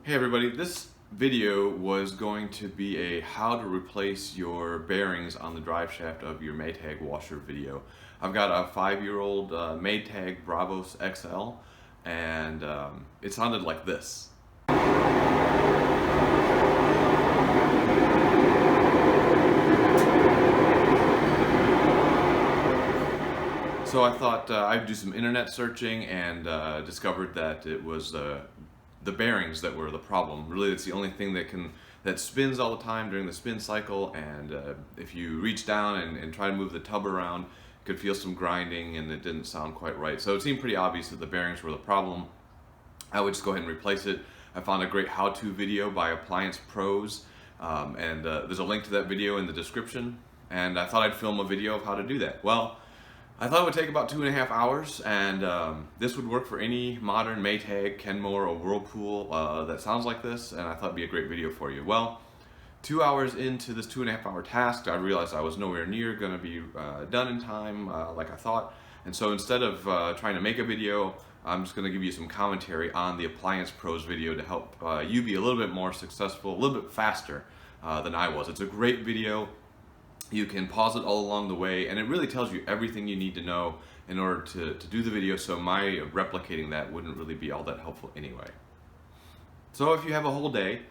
Hey everybody, this video was going to be a how to replace your bearings on the drive shaft of your Maytag washer video. I've got a 5-year-old Maytag Bravos XL and it sounded like this. So I thought I'd do some internet searching and discovered that it was the bearings that were the problem. Really, it's the only thing that spins all the time during the spin cycle, and if you reach down and try to move the tub around, you could feel some grinding and it didn't sound quite right. So it seemed pretty obvious that the bearings were the problem. I would just go ahead and replace it. I found a great how-to video by Appliance Pros, and there's a link to that video in the description, and I thought I'd film a video of how to do that. Well, I thought it would take about 2.5 hours, and this would work for any modern Maytag, Kenmore, or Whirlpool that sounds like this, and I thought it'd be a great video for you. Well, 2 hours into this 2.5-hour task, I realized I was nowhere near going to be done in time like I thought, and so instead of trying to make a video, I'm just going to give you some commentary on the Appliance Pros video to help you be a little bit more successful, a little bit faster than I was. It's a great video. You can pause it all along the way, and it really tells you everything you need to know in order to do the video, so my replicating that wouldn't really be all that helpful anyway. So if you have a whole day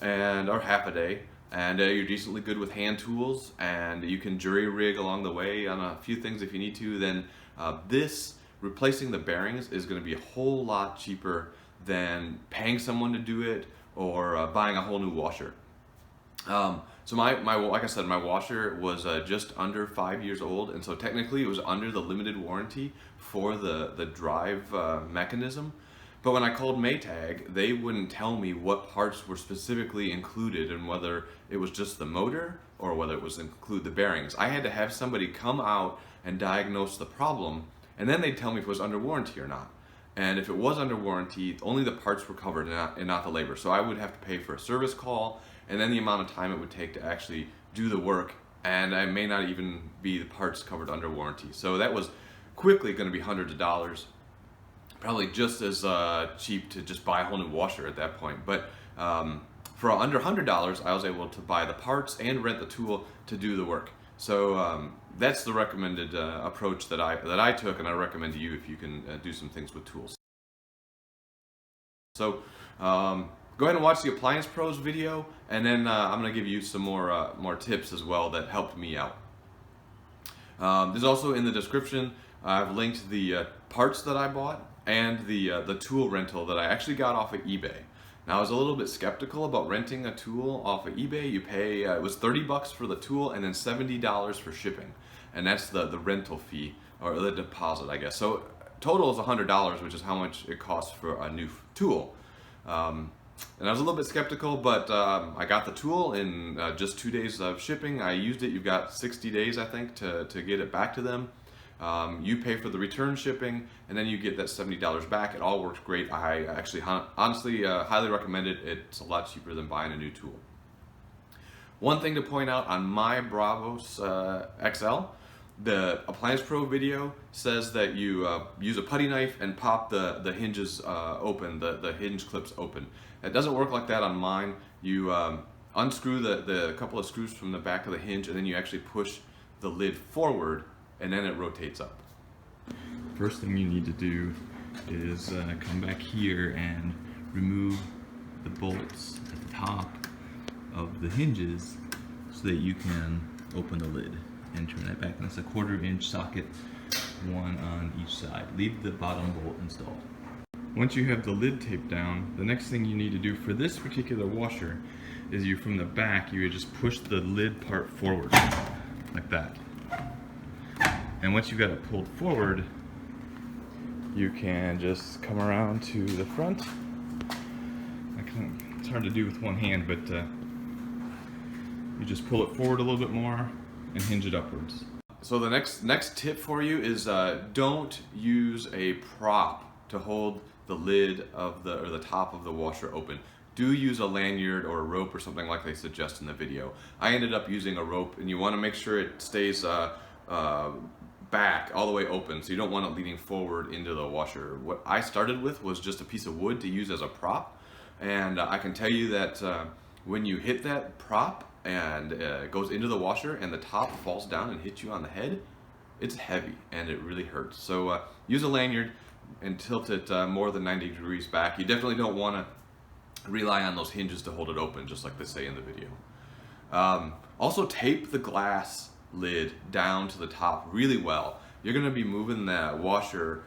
or half a day and you're decently good with hand tools and you can jury rig along the way on a few things if you need to, then this replacing the bearings is going to be a whole lot cheaper than paying someone to do it or buying a whole new washer. So like I said, my washer was just under 5 years old, and so technically it was under the limited warranty for the drive mechanism. But when I called Maytag, they wouldn't tell me what parts were specifically included and whether it was just the motor or whether it was include the bearings. I had to have somebody come out and diagnose the problem, and then they'd tell me if it was under warranty or not. And if it was under warranty, only the parts were covered and not the labor. So I would have to pay for a service call, and then the amount of time it would take to actually do the work, and I may not even be the parts covered under warranty. So that was quickly going to be hundreds of dollars, probably just as cheap to just buy a whole new washer at that point. But for under $100, I was able to buy the parts and rent the tool to do the work. So that's the recommended approach that I took, and I recommend to you if you can do some things with tools. So go ahead and watch the Appliance Pros video, and then I'm going to give you some more tips as well that helped me out. There's also in the description, I've linked the parts that I bought and the tool rental that I actually got off of eBay. Now I was a little bit skeptical about renting a tool off of eBay. You pay, it was 30 bucks for the tool and then $70 for shipping. And that's the rental fee, or the deposit, I guess. So total is $100, which is how much it costs for a new tool. And I was a little bit skeptical, but I got the tool in just 2 days of shipping. I used it. You've got 60 days, I think, to get it back to them. You pay for the return shipping, and then you get that $70 back. It all works great. I actually honestly highly recommend it. It's a lot cheaper than buying a new tool. One thing to point out on my Bravos XL, the Appliance Pro video says that you use a putty knife and pop the hinges open, the hinge clips open. It doesn't work like that on mine. You unscrew the couple of screws from the back of the hinge, and then you actually push the lid forward, and then it rotates up. First thing you need to do is come back here and remove the bolts at the top of the hinges so that you can open the lid and turn that back. And it's a 1/4 inch socket, one on each side. Leave the bottom bolt installed. Once you have the lid taped down, the next thing you need to do for this particular washer is from the back, you would just push the lid part forward like that. And once you've got it pulled forward, you can just come around to the front. It's hard to do with one hand, but you just pull it forward a little bit more and hinge it upwards. So the next tip for you is don't use a prop to hold the lid of the top of the washer open. Do use a lanyard or a rope or something like they suggest in the video. I ended up using a rope, and you want to make sure it stays back all the way open, so you don't want it leaning forward into the washer. What I started with was just a piece of wood to use as a prop, And I can tell you that when you hit that prop and it goes into the washer and the top falls down and hits you on the head, it's heavy and it really hurts. So use a lanyard and tilt it more than 90 degrees back. You definitely don't want to rely on those hinges to hold it open, just like they say in the video. Also tape the glass lid down to the top really well. You're going to be moving that washer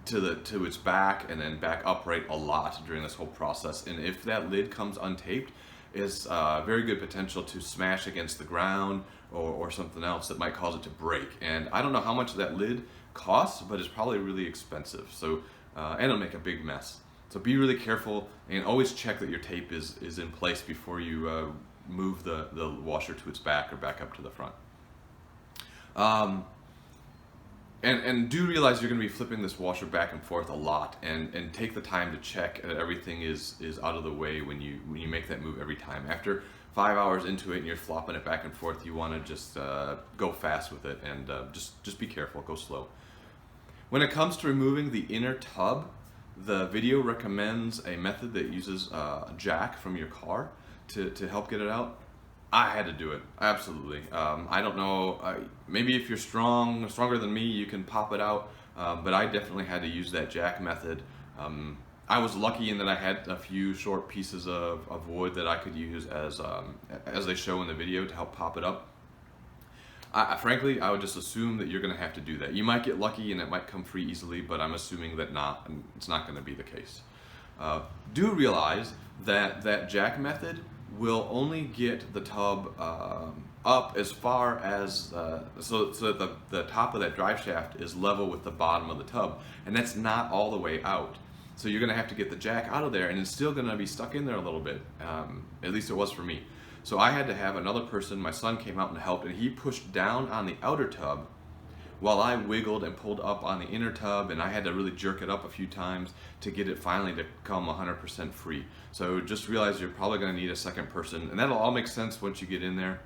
to its back and then back upright a lot during this whole process. And if that lid comes untaped, it's very good potential to smash against the ground or something else that might cause it to break. And I don't know how much that lid costs, but it's probably really expensive. So and it'll make a big mess. So be really careful and always check that your tape is in place before you move the washer to its back or back up to the front. And do realize you're going to be flipping this washer back and forth a lot, and take the time to check that everything is out of the way when you make that move every time. After 5 hours into it and you're flopping it back and forth, you want to just go fast with it and just be careful, go slow. When it comes to removing the inner tub, the video recommends a method that uses a jack from your car to help get it out. I had to do it, absolutely. I don't know, maybe if you're stronger than me, you can pop it out, but I definitely had to use that jack method. I was lucky in that I had a few short pieces of wood that I could use as they show in the video to help pop it up. Frankly, I would just assume that you're going to have to do that. You might get lucky and it might come free easily, but I'm assuming that it's not going to be the case. Do realize that that jack method will only get the tub up as far as so that the top of that drive shaft is level with the bottom of the tub, and that's not all the way out. So you're going to have to get the jack out of there, and it's still going to be stuck in there a little bit. At least it was for me. So I had to have another person, my son came out and helped, and he pushed down on the outer tub while I wiggled and pulled up on the inner tub, and I had to really jerk it up a few times to get it finally to come 100% free. So just realize you're probably going to need a second person, and that'll all make sense once you get in there.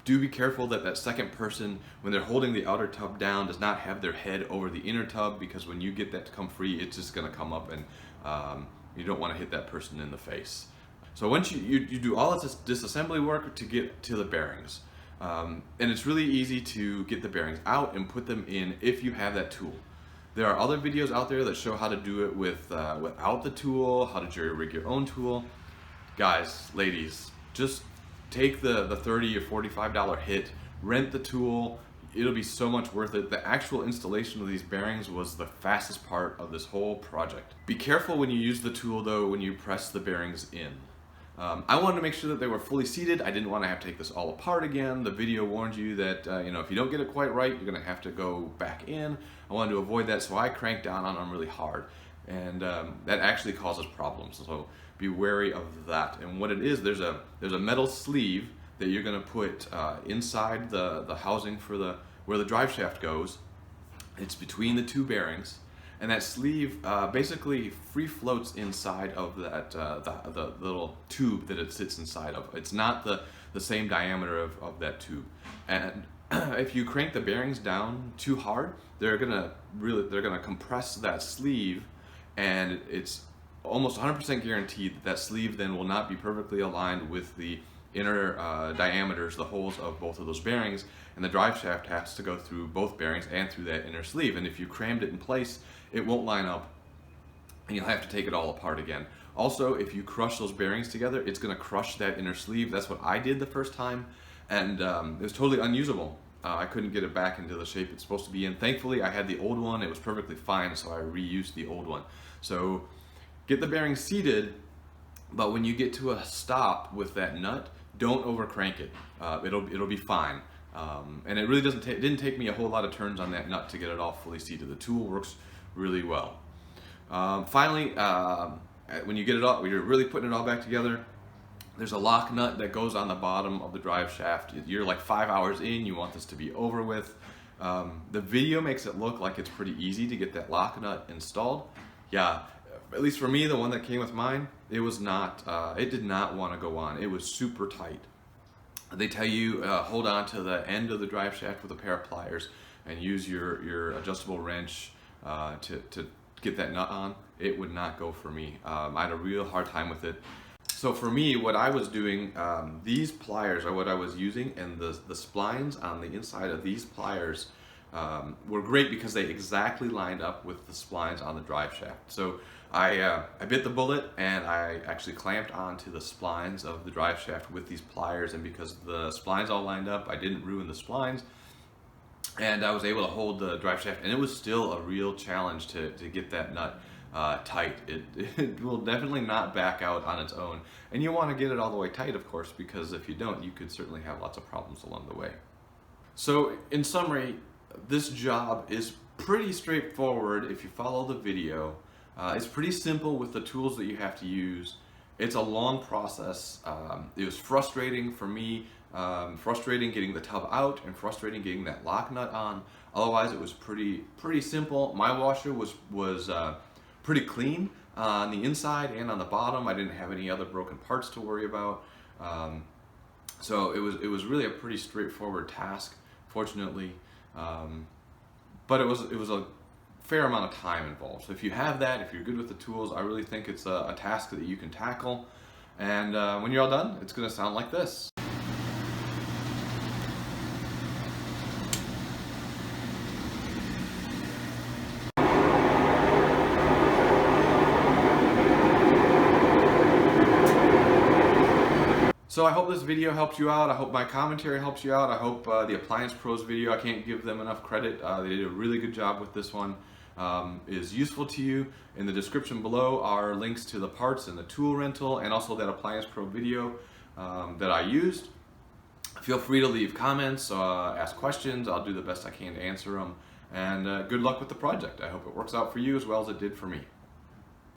Do be careful that that second person, when they're holding the outer tub down, does not have their head over the inner tub, because when you get that to come free, it's just going to come up, and you don't want to hit that person in the face. So once you do all of this disassembly work to get to the bearings, and it's really easy to get the bearings out and put them in if you have that tool. There are other videos out there that show how to do it without the tool, how to jury rig your own tool. Guys, ladies, just take the $30 or $45 hit, rent the tool. It'll be so much worth it. The actual installation of these bearings was the fastest part of this whole project. Be careful when you use the tool though, when you press the bearings in. I wanted to make sure that they were fully seated. I didn't want to have to take this all apart again. The video warned you that if you don't get it quite right, you're going to have to go back in. I wanted to avoid that, so I cranked down on them really hard, and that actually causes problems. So be wary of that. And what it is, there's a metal sleeve that you're going to put inside the housing for where the drive shaft goes. It's between the two bearings. And that sleeve basically free floats inside of that the little tube that it sits inside of. It's not the same diameter of that tube. And if you crank the bearings down too hard, they're gonna compress that sleeve, and it's almost 100% guaranteed that sleeve then will not be perfectly aligned with the inner diameters, the holes of both of those bearings, and the drive shaft has to go through both bearings and through that inner sleeve. And if you crammed it in place, it won't line up, and you'll have to take it all apart again. Also, if you crush those bearings together, it's going to crush that inner sleeve. That's what I did the first time, and it was totally unusable. I couldn't get it back into the shape it's supposed to be in. Thankfully, I had the old one. It was perfectly fine, so I reused the old one. So get the bearings seated, but when you get to a stop with that nut, don't over crank it. It'll be fine. And it really didn't take me a whole lot of turns on that nut to get it all fully seated. The tool works really well. Finally, when you get it all, when you're really putting it all back together, there's a lock nut that goes on the bottom of the drive shaft. You're like 5 hours in, you want this to be over with. The video makes it look like it's pretty easy to get that lock nut installed. Yeah, at least for me, the one that came with mine, it was not, it did not want to go on. It was super tight. They tell you hold on to the end of the drive shaft with a pair of pliers and use your adjustable wrench to get that nut on, it would not go for me. I had a real hard time with it. So for me, what I was doing, these pliers are what I was using, and the splines on the inside of these pliers were great because they exactly lined up with the splines on the drive shaft. So I bit the bullet and I actually clamped onto the splines of the drive shaft with these pliers, and because the splines all lined up, I didn't ruin the splines, and I was able to hold the drive shaft, and it was still a real challenge to get that nut tight. It will definitely not back out on its own, and you want to get it all the way tight, of course, because if you don't, you could certainly have lots of problems along the way. So in summary, this job is pretty straightforward if you follow the video. It's pretty simple with the tools that you have to use. It's a long process. It was frustrating for me, frustrating getting the tub out and frustrating getting that lock nut on. Otherwise, it was pretty simple. My washer was pretty clean on the inside and on the bottom. I didn't have any other broken parts to worry about. So it was really a pretty straightforward task, fortunately. But it was a fair amount of time involved. So if you have that, if you're good with the tools, I really think it's a task that you can tackle. And when you're all done, it's going to sound like this. So I hope this video helps you out. I hope my commentary helps you out. I hope the Appliance Pros video, I can't give them enough credit. They did a really good job with this one. Is useful to you. In the description below are links to the parts and the tool rental, and also that Appliance Pro video that I used. Feel free to leave comments, ask questions. I'll do the best I can to answer them. And good luck with the project. I hope it works out for you as well as it did for me.